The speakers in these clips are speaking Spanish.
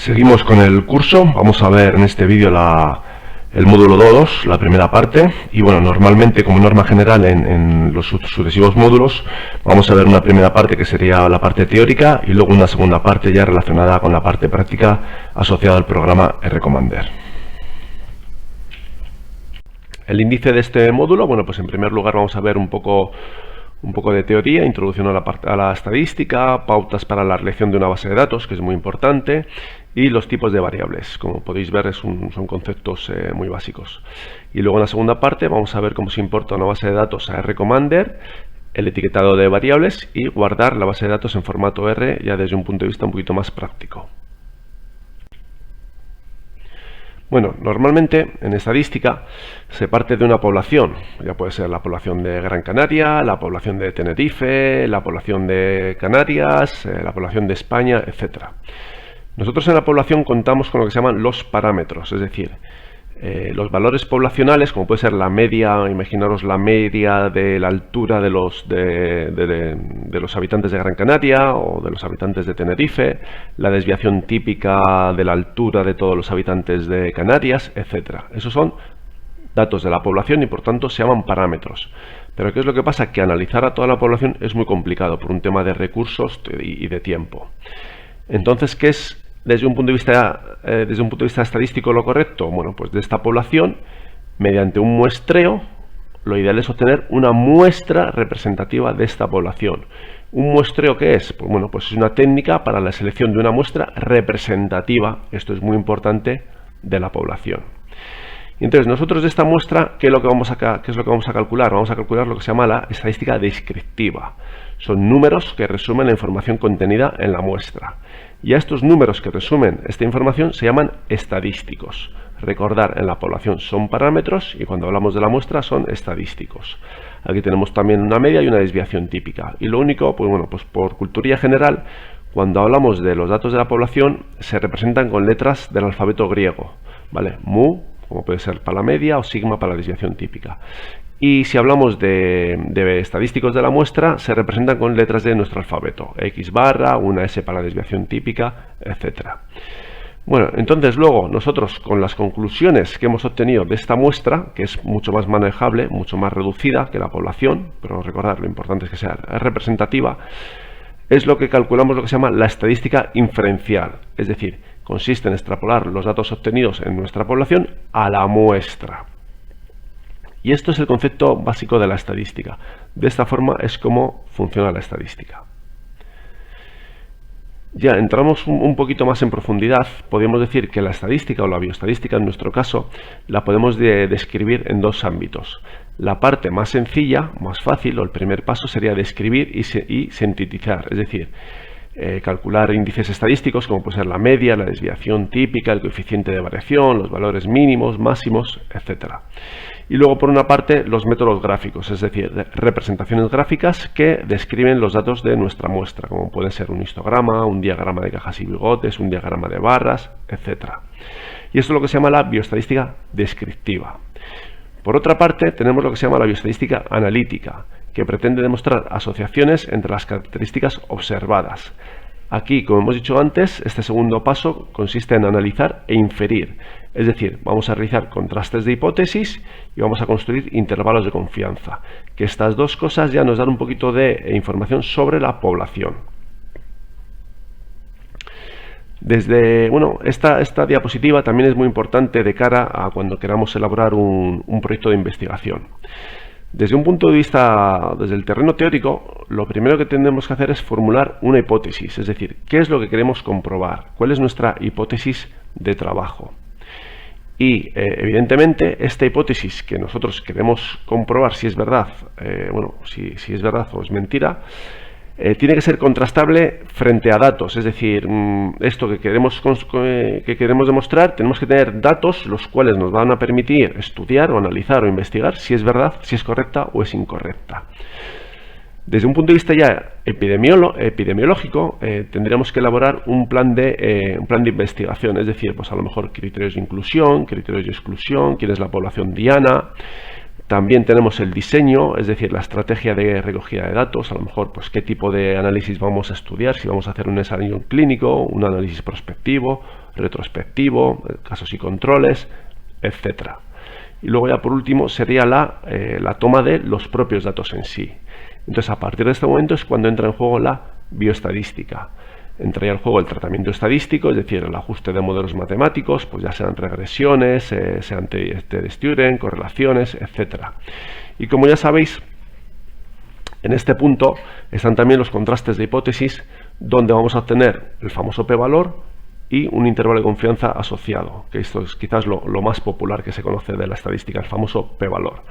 Seguimos con el curso. Vamos a ver en este vídeo el módulo 2, la primera parte. Y bueno, normalmente como norma general en los sucesivos módulos vamos a ver una primera parte que sería la parte teórica y luego una segunda parte ya relacionada con la parte práctica asociada al programa RCommander. El índice de este módulo, bueno, pues en primer lugar vamos a ver un poco de teoría, introducción a la estadística, pautas para la elección de una base de datos, que es muy importante, y los tipos de variables. Como podéis ver, son conceptos muy básicos. Y luego en la segunda parte vamos a ver cómo se importa una base de datos a RCommander, el etiquetado de variables y guardar la base de datos en formato R ya desde un punto de vista un poquito más práctico. Bueno, normalmente en estadística se parte de una población, ya puede ser la población de Gran Canaria, la población de Tenerife, la población de Canarias, la población de España, etc. Nosotros en la población contamos con lo que se llaman los parámetros, es decir, los valores poblacionales, como puede ser la media, imaginaros la media de la altura de los habitantes de Gran Canaria o de los habitantes de Tenerife, la desviación típica de la altura de todos los habitantes de Canarias, etc. Esos son datos de la población y por tanto se llaman parámetros. Pero ¿qué es lo que pasa? Que analizar a toda la población es muy complicado por un tema de recursos y de tiempo. Entonces, ¿qué es desde un punto de vista estadístico lo correcto? Bueno, pues de esta población, mediante un muestreo, lo ideal es obtener una muestra representativa de esta población. ¿Un muestreo qué es? Pues bueno, pues es una técnica para la selección de una muestra representativa, esto es muy importante, de la población. Y entonces nosotros de esta muestra, ¿qué es lo que vamos a calcular? Vamos a calcular lo que se llama la estadística descriptiva. Son números que resumen la información contenida en la muestra. Y a estos números que resumen esta información se llaman estadísticos. Recordar, en la población son parámetros y cuando hablamos de la muestra son estadísticos. Aquí tenemos también una media y una desviación típica. Y lo único, pues bueno, pues por cultura general, cuando hablamos de los datos de la población se representan con letras del alfabeto griego, ¿vale? Mu, como puede ser para la media, o sigma para la desviación típica. Y si hablamos de estadísticos de la muestra, se representan con letras de nuestro alfabeto, X barra, una S para la desviación típica, etc. Bueno, entonces luego nosotros con las conclusiones que hemos obtenido de esta muestra, que es mucho más manejable, mucho más reducida que la población, pero recordad, lo importante es que sea representativa, es lo que calculamos lo que se llama la estadística inferencial, es decir, consiste en extrapolar los datos obtenidos en nuestra población a la muestra. Y esto es el concepto básico de la estadística. De esta forma es como funciona la estadística. Ya entramos un poquito más en profundidad. Podemos decir que la estadística o la bioestadística en nuestro caso la podemos describir en dos ámbitos. La parte más sencilla, más fácil, o el primer paso sería describir y sintetizar, es decir, calcular índices estadísticos como puede ser la media, la desviación típica, el coeficiente de variación, los valores mínimos, máximos, etc. Y luego por una parte los métodos gráficos, es decir, representaciones gráficas que describen los datos de nuestra muestra, como puede ser un histograma, un diagrama de cajas y bigotes, un diagrama de barras, etc. Y esto es lo que se llama la bioestadística descriptiva. Por otra parte tenemos lo que se llama la bioestadística analítica, que pretende demostrar asociaciones entre las características observadas. Aquí, como hemos dicho antes, este segundo paso consiste en analizar e inferir. Es decir, vamos a realizar contrastes de hipótesis y vamos a construir intervalos de confianza. Que estas dos cosas ya nos dan un poquito de información sobre la población. Esta diapositiva también es muy importante de cara a cuando queramos elaborar un proyecto de investigación. Desde un punto de vista, desde el terreno teórico, lo primero que tenemos que hacer es formular una hipótesis, es decir, ¿qué es lo que queremos comprobar? ¿Cuál es nuestra hipótesis de trabajo? Y evidentemente esta hipótesis que nosotros queremos comprobar si es verdad, si es verdad o es mentira, tiene que ser contrastable frente a datos, es decir, esto que queremos demostrar, tenemos que tener datos los cuales nos van a permitir estudiar o analizar o investigar si es verdad, si es correcta o es incorrecta. Desde un punto de vista ya epidemiológico, tendríamos que elaborar un plan de investigación, es decir, pues a lo mejor criterios de inclusión, criterios de exclusión, quién es la población diana. También tenemos el diseño, es decir, la estrategia de recogida de datos, a lo mejor pues qué tipo de análisis vamos a estudiar, si vamos a hacer un ensayo clínico, un análisis prospectivo, retrospectivo, casos y controles, etc. Y luego ya por último sería la toma de los propios datos en sí. Entonces a partir de este momento es cuando entra en juego la bioestadística. Entraría en juego el tratamiento estadístico, es decir, el ajuste de modelos matemáticos, pues ya sean regresiones, sean test de Stewart, correlaciones, etc. Y como ya sabéis, en este punto están también los contrastes de hipótesis, donde vamos a obtener el famoso p-valor y un intervalo de confianza asociado, que esto es quizás lo más popular que se conoce de la estadística, el famoso p-valor.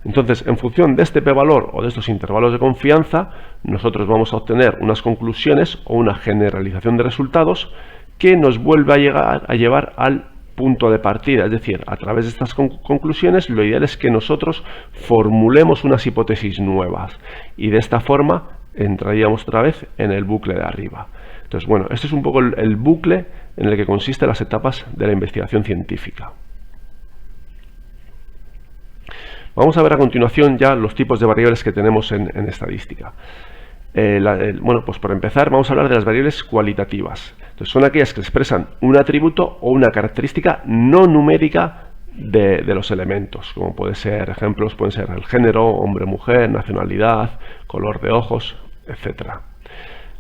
Entonces, en función de este p-valor o de estos intervalos de confianza, nosotros vamos a obtener unas conclusiones o una generalización de resultados que nos vuelve a llevar al punto de partida. Es decir, a través de estas conclusiones, lo ideal es que nosotros formulemos unas hipótesis nuevas y de esta forma entraríamos otra vez en el bucle de arriba. Entonces, bueno, este es un poco el bucle en el que consisten las etapas de la investigación científica. Vamos a ver a continuación ya los tipos de variables que tenemos en estadística. Bueno, pues por empezar vamos a hablar de las variables cualitativas. Entonces, son aquellas que expresan un atributo o una característica no numérica de los elementos, como puede ser, ejemplos pueden ser el género, hombre, mujer, nacionalidad, color de ojos, etc.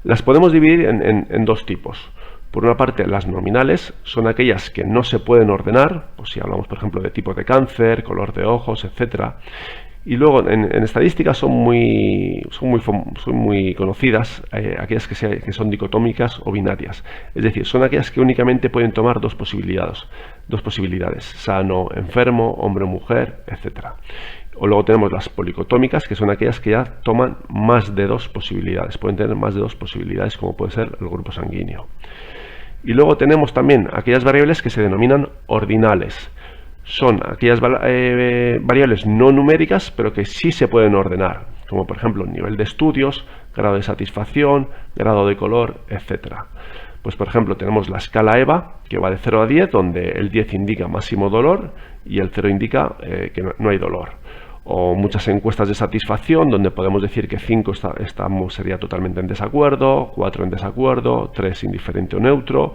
Las podemos dividir en dos tipos. Por una parte, las nominales son aquellas que no se pueden ordenar, pues si hablamos por ejemplo de tipo de cáncer, color de ojos, etc. Y luego en estadística son muy conocidas aquellas que son dicotómicas o binarias. Es decir, son aquellas que únicamente pueden tomar dos posibilidades, sano, enfermo, hombre o mujer, etc. O luego tenemos las policotómicas, que son aquellas que ya toman más de dos posibilidades, pueden tener más de dos posibilidades, como puede ser el grupo sanguíneo. Y luego tenemos también aquellas variables que se denominan ordinales. Son aquellas variables no numéricas, pero que sí se pueden ordenar, como por ejemplo nivel de estudios, grado de satisfacción, grado de color, etc. Pues por ejemplo tenemos la escala EVA, que va de 0 a 10, donde el 10 indica máximo dolor y el 0 indica que no hay dolor. O muchas encuestas de satisfacción, donde podemos decir que 5 sería totalmente en desacuerdo, 4 en desacuerdo, 3 indiferente o neutro,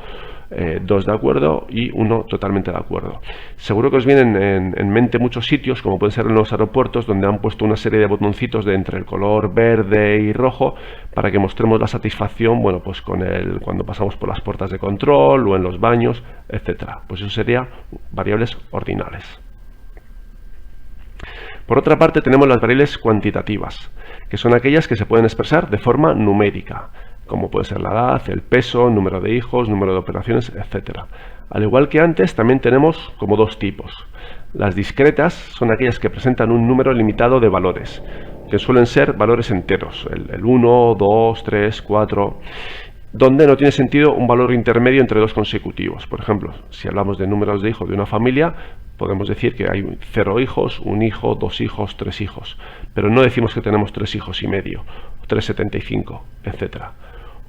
2 de acuerdo y 1 totalmente de acuerdo. Seguro que os vienen en mente muchos sitios, como pueden ser en los aeropuertos, donde han puesto una serie de botoncitos de entre el color verde y rojo para que mostremos la satisfacción, bueno, pues cuando pasamos por las puertas de control o en los baños, etc. Pues eso sería variables ordinales. Por otra parte tenemos las variables cuantitativas, que son aquellas que se pueden expresar de forma numérica, como puede ser la edad, el peso, número de hijos, número de operaciones, etc. Al igual que antes, también tenemos como dos tipos. Las discretas son aquellas que presentan un número limitado de valores, que suelen ser valores enteros, el 1, 2, 3, 4, donde no tiene sentido un valor intermedio entre dos consecutivos. Por ejemplo, si hablamos de números de hijos de una familia, podemos decir que hay 0 hijos, 1 hijo, 2 hijos, 3 hijos, pero no decimos que tenemos 3 hijos y medio, 3,75, etc.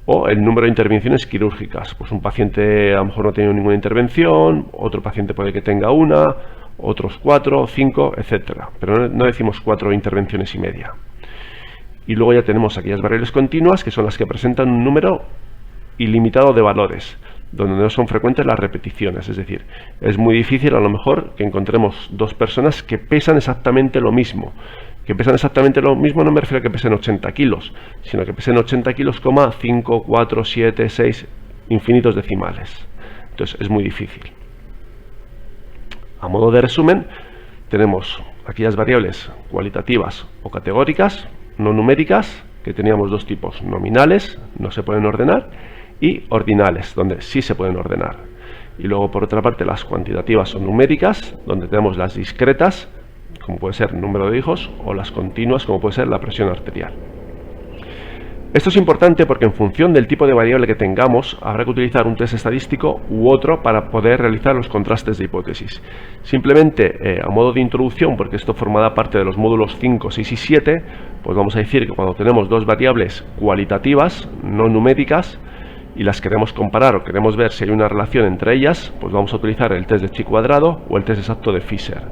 O el número de intervenciones quirúrgicas, pues un paciente a lo mejor no ha tenido ninguna intervención, otro paciente puede que tenga una, otros 4, 5, etc. Pero no decimos 4 intervenciones y media. Y luego ya tenemos aquellas variables continuas, que son las que presentan un número ilimitado de valores, donde no son frecuentes las repeticiones. Es decir, es muy difícil a lo mejor que encontremos dos personas que pesan exactamente lo mismo. Que pesan exactamente lo mismo no me refiero a que pesen 80 kilos, sino que pesen 80 kilos, 5, 4, 7, 6, infinitos decimales. Entonces es muy difícil. A modo de resumen, tenemos aquellas variables cualitativas o categóricas, no numéricas, que teníamos dos tipos: nominales, no se pueden ordenar, y ordinales, donde sí se pueden ordenar. Y luego por otra parte las cuantitativas son numéricas, donde tenemos las discretas, como puede ser número de hijos, o las continuas, como puede ser la presión arterial. Esto es importante porque en función del tipo de variable que tengamos, habrá que utilizar un test estadístico u otro para poder realizar los contrastes de hipótesis. Simplemente, a modo de introducción, porque esto formará parte de los módulos 5, 6 y 7, pues vamos a decir que cuando tenemos dos variables cualitativas, no numéricas, y las queremos comparar o queremos ver si hay una relación entre ellas, pues vamos a utilizar el test de chi cuadrado o el test exacto de Fisher.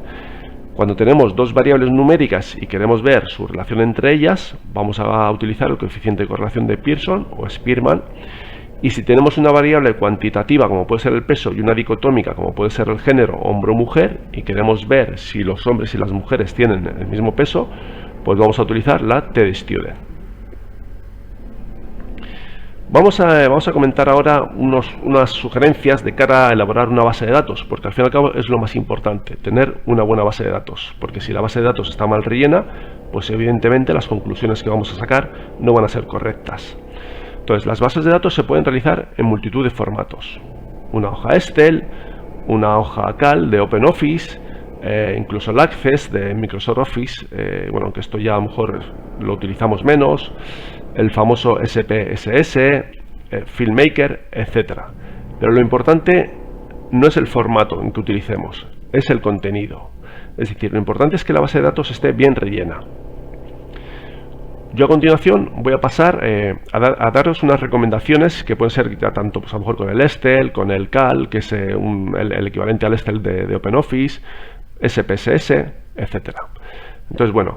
Cuando tenemos dos variables numéricas y queremos ver su relación entre ellas, vamos a utilizar el coeficiente de correlación de Pearson o Spearman. Y si tenemos una variable cuantitativa, como puede ser el peso, y una dicotómica, como puede ser el género hombre o mujer, y queremos ver si los hombres y las mujeres tienen el mismo peso, pues vamos a utilizar la t-student. Vamos a comentar ahora unas sugerencias de cara a elaborar una base de datos, porque al fin y al cabo es lo más importante, tener una buena base de datos, porque si la base de datos está mal rellena, pues evidentemente las conclusiones que vamos a sacar no van a ser correctas. Entonces, las bases de datos se pueden realizar en multitud de formatos. Una hoja Excel, una hoja Cal de OpenOffice, incluso el Access de Microsoft Office, bueno, aunque esto ya a lo mejor lo utilizamos menos, el famoso SPSS, FilmMaker, etc. Pero lo importante no es el formato en que utilicemos, es el contenido. Es decir, lo importante es que la base de datos esté bien rellena. Yo a continuación voy a pasar a daros unas recomendaciones que pueden ser ya tanto pues a lo mejor con el Excel, con el Cal, que es el equivalente al Excel de OpenOffice, SPSS, etc. Entonces, bueno,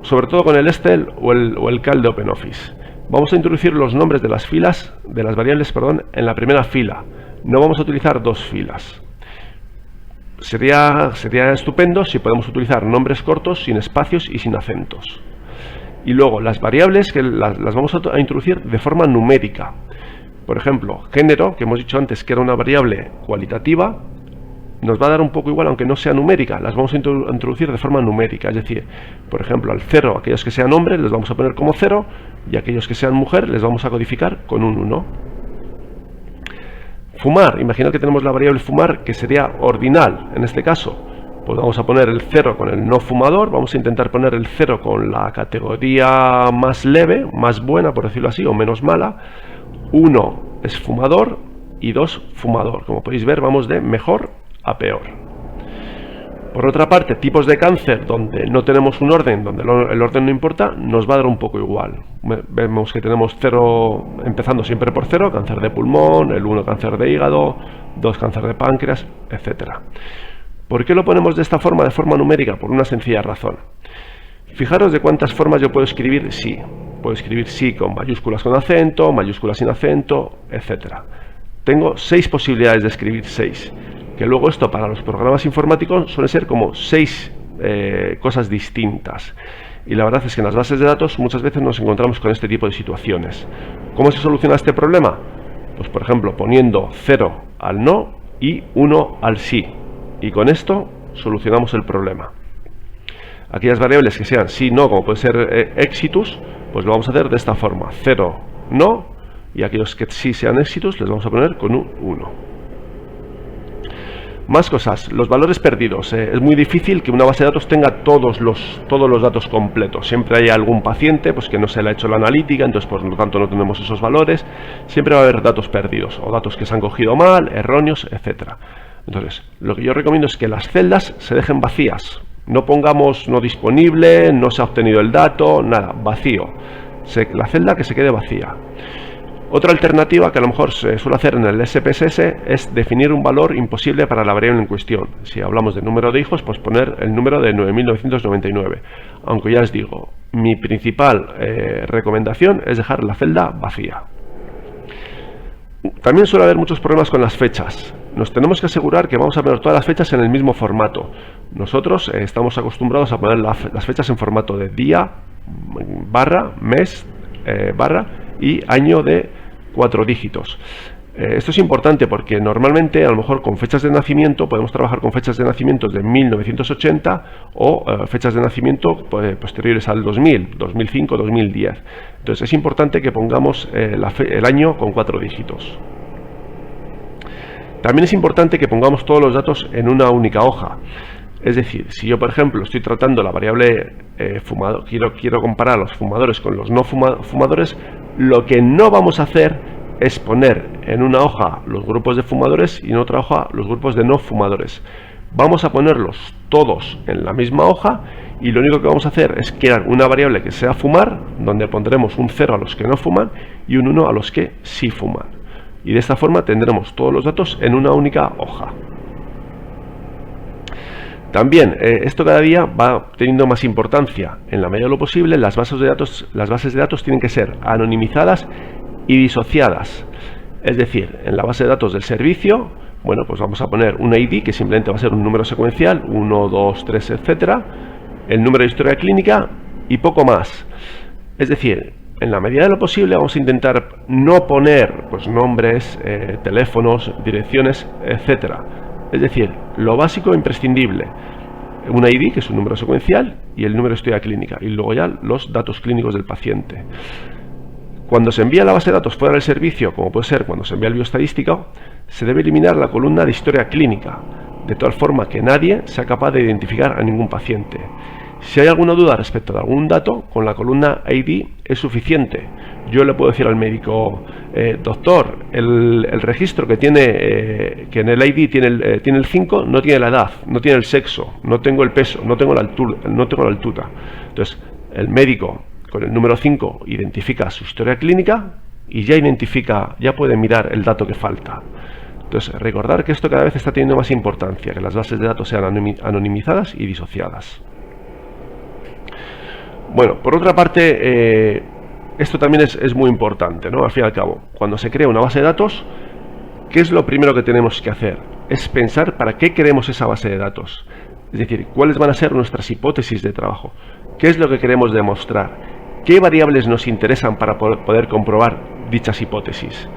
sobre todo con el Excel o el Cal de OpenOffice. Vamos a introducir los nombres de las filas, de las variables, perdón, en la primera fila. No vamos a utilizar dos filas. Sería estupendo si podemos utilizar nombres cortos, sin espacios y sin acentos. Y luego las variables que las vamos a introducir de forma numérica. Por ejemplo, género, que hemos dicho antes que era una variable cualitativa, nos va a dar un poco igual aunque no sea numérica, las vamos a introducir de forma numérica. Es decir, por ejemplo, al 0, aquellos que sean hombres les vamos a poner como 0 y aquellos que sean mujer les vamos a codificar con un 1. Fumar, imaginad que tenemos la variable fumar que sería ordinal en este caso. Pues vamos a poner el 0 con el no fumador, vamos a intentar poner el 0 con la categoría más leve, más buena, por decirlo así, o menos mala. 1 es fumador y 2 fumador. Como podéis ver, vamos de mejor a peor. Por otra parte, tipos de cáncer donde no tenemos un orden, donde el orden no importa, nos va a dar un poco igual. Vemos que tenemos 0, empezando siempre por 0, cáncer de pulmón, el 1 cáncer de hígado, 2 cáncer de páncreas, etcétera. ¿Por qué lo ponemos de esta forma, de forma numérica? Por una sencilla razón. Fijaros de cuántas formas yo puedo escribir sí. Puedo escribir sí con mayúsculas con acento, mayúsculas sin acento, etc. Tengo 6 posibilidades de escribir 6. Que luego esto para los programas informáticos suele ser como 6 cosas distintas. Y la verdad es que en las bases de datos muchas veces nos encontramos con este tipo de situaciones. ¿Cómo se soluciona este problema? Pues por ejemplo poniendo 0 al no y 1 al sí. Y con esto solucionamos el problema. Aquellas variables que sean sí, no, como puede ser exitus, pues lo vamos a hacer de esta forma. 0, no, y aquellos que sí sean exitus les vamos a poner con un 1. Más cosas, los valores perdidos. Es muy difícil que una base de datos tenga todos los datos completos. Siempre hay algún paciente pues, que no se le ha hecho la analítica, entonces por lo tanto no tenemos esos valores. Siempre va a haber datos perdidos, o datos que se han cogido mal, erróneos, etc. Entonces, lo que yo recomiendo es que las celdas se dejen vacías. No pongamos no disponible, no se ha obtenido el dato, nada, vacío. La celda que se quede vacía. Otra alternativa que a lo mejor se suele hacer en el SPSS es definir un valor imposible para la variable en cuestión. Si hablamos de número de hijos, pues poner el número de 9.999. Aunque ya les digo, mi principal recomendación es dejar la celda vacía. También suele haber muchos problemas con las fechas. Nos tenemos que asegurar que vamos a poner todas las fechas en el mismo formato. Nosotros estamos acostumbrados a poner las fechas en formato de día, barra, mes, barra y año de 4 dígitos. Esto es importante porque normalmente a lo mejor con fechas de nacimiento podemos trabajar con fechas de nacimiento de 1980 o fechas de nacimiento posteriores al 2000, 2005, 2010. Entonces es importante que pongamos el año con 4 dígitos. También es importante que pongamos todos los datos en una única hoja. Es decir, si yo por ejemplo estoy tratando la variable fumador, quiero comparar los fumadores con los no fumadores, lo que no vamos a hacer es poner en una hoja los grupos de fumadores y en otra hoja los grupos de no fumadores. Vamos a ponerlos todos en la misma hoja y lo único que vamos a hacer es crear una variable que sea fumar, donde pondremos un 0 a los que no fuman y un 1 a los que sí fuman. Y de esta forma tendremos todos los datos en una única hoja. También, esto cada día va teniendo más importancia. En la medida de lo posible, las bases de datos tienen que ser anonimizadas y disociadas. Es decir, en la base de datos del servicio, bueno, pues vamos a poner un ID que simplemente va a ser un número secuencial, 1, 2, 3, etcétera, el número de historia clínica y poco más. Es decir, en la medida de lo posible vamos a intentar no poner pues nombres, teléfonos, direcciones, etcétera. Es decir, lo básico e imprescindible. Un ID, que es un número secuencial, y el número de historia clínica, y luego ya los datos clínicos del paciente. Cuando se envía la base de datos fuera del servicio, como puede ser cuando se envía el bioestadístico, se debe eliminar la columna de historia clínica, de tal forma que nadie sea capaz de identificar a ningún paciente. Si hay alguna duda respecto de algún dato, con la columna ID es suficiente. Yo le puedo decir al médico, doctor, el registro que tiene, que en el ID tiene el 5, no tiene la edad, no tiene el sexo, no tengo el peso, no tengo la altura. Entonces, el médico con el número 5 identifica su historia clínica y ya puede mirar el dato que falta. Entonces, recordar que esto cada vez está teniendo más importancia, que las bases de datos sean anonimizadas y disociadas. Bueno, por otra parte, esto también es muy importante, ¿no? Al fin y al cabo, cuando se crea una base de datos, ¿qué es lo primero que tenemos que hacer? Es pensar para qué queremos esa base de datos. Es decir, cuáles van a ser nuestras hipótesis de trabajo. ¿Qué es lo que queremos demostrar? ¿Qué variables nos interesan para poder comprobar dichas hipótesis?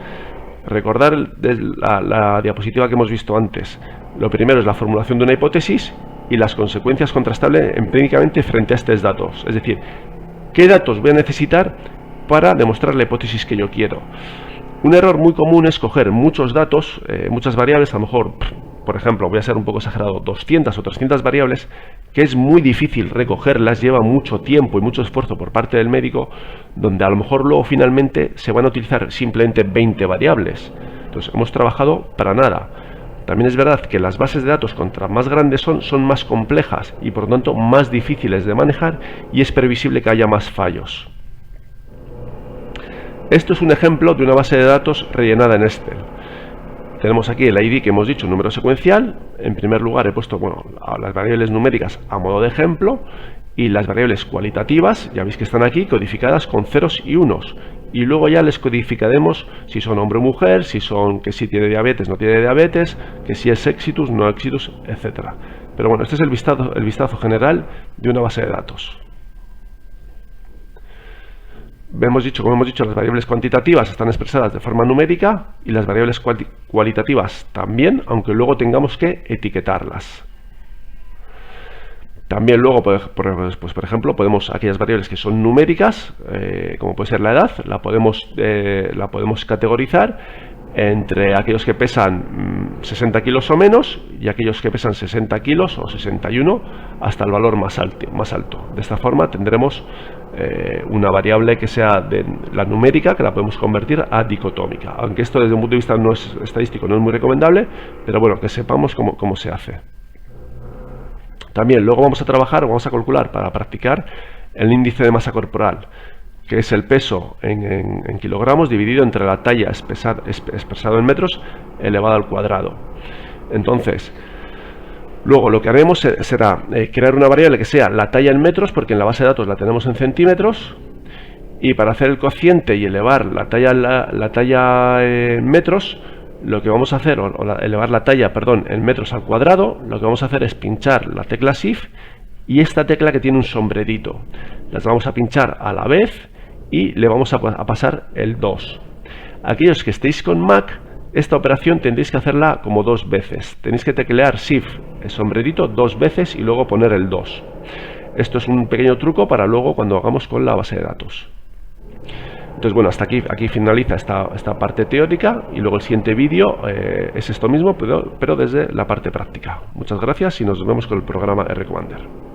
Recordar la diapositiva que hemos visto antes. Lo primero es la formulación de una hipótesis y las consecuencias contrastables empíricamente frente a estos datos. Es decir, ¿qué datos voy a necesitar para demostrar la hipótesis que yo quiero? Un error muy común es coger muchos datos, muchas variables, a lo mejor, por ejemplo, voy a ser un poco exagerado, 200 o 300 variables, que es muy difícil recogerlas, lleva mucho tiempo y mucho esfuerzo por parte del médico, donde a lo mejor luego finalmente se van a utilizar simplemente 20 variables. Entonces, hemos trabajado para nada. También es verdad que las bases de datos, contra más grandes son más complejas y por lo tanto más difíciles de manejar y es previsible que haya más fallos. Esto es un ejemplo de una base de datos rellenada en Excel. Tenemos aquí el ID que hemos dicho, un número secuencial. En primer lugar he puesto las variables numéricas a modo de ejemplo y las variables cualitativas, ya veis que están aquí codificadas con ceros y unos. Y luego ya les codificaremos si son hombre o mujer, que si tiene diabetes, no tiene diabetes, que si es exitus, no exitus, etc. Pero bueno, este es el vistazo general de una base de datos. Como hemos dicho, las variables cuantitativas están expresadas de forma numérica y las variables cualitativas también, aunque luego tengamos que etiquetarlas. También luego, pues, por ejemplo, aquellas variables que son numéricas, como puede ser la edad, la podemos categorizar entre aquellos que pesan 60 kilos o menos y aquellos que pesan 60 kilos o 61 hasta el valor más alto. De esta forma tendremos una variable que sea de la numérica, que la podemos convertir a dicotómica. Aunque esto desde un punto de vista no es estadístico, no es muy recomendable, pero bueno, que sepamos cómo se hace. También luego vamos a calcular para practicar el índice de masa corporal, que es el peso en kilogramos dividido entre la talla expresado en metros elevado al cuadrado. Entonces, luego lo que haremos será crear una variable que sea la talla en metros, porque en la base de datos la tenemos en centímetros, y para hacer el cociente y elevar la talla en metros, lo que vamos a hacer, elevar la talla, en metros al cuadrado, lo que vamos a hacer es pinchar la tecla Shift y esta tecla que tiene un sombrerito. Las vamos a pinchar a la vez y le vamos a pasar el 2. Aquellos que estéis con Mac, esta operación tendréis que hacerla como 2 veces. Tenéis que teclear Shift, el sombrerito, 2 veces y luego poner el 2. Esto es un pequeño truco para luego cuando hagamos con la base de datos. Entonces, bueno, hasta aquí finaliza esta parte teórica y luego el siguiente vídeo es esto mismo, pero desde la parte práctica. Muchas gracias y nos vemos con el programa R Commander.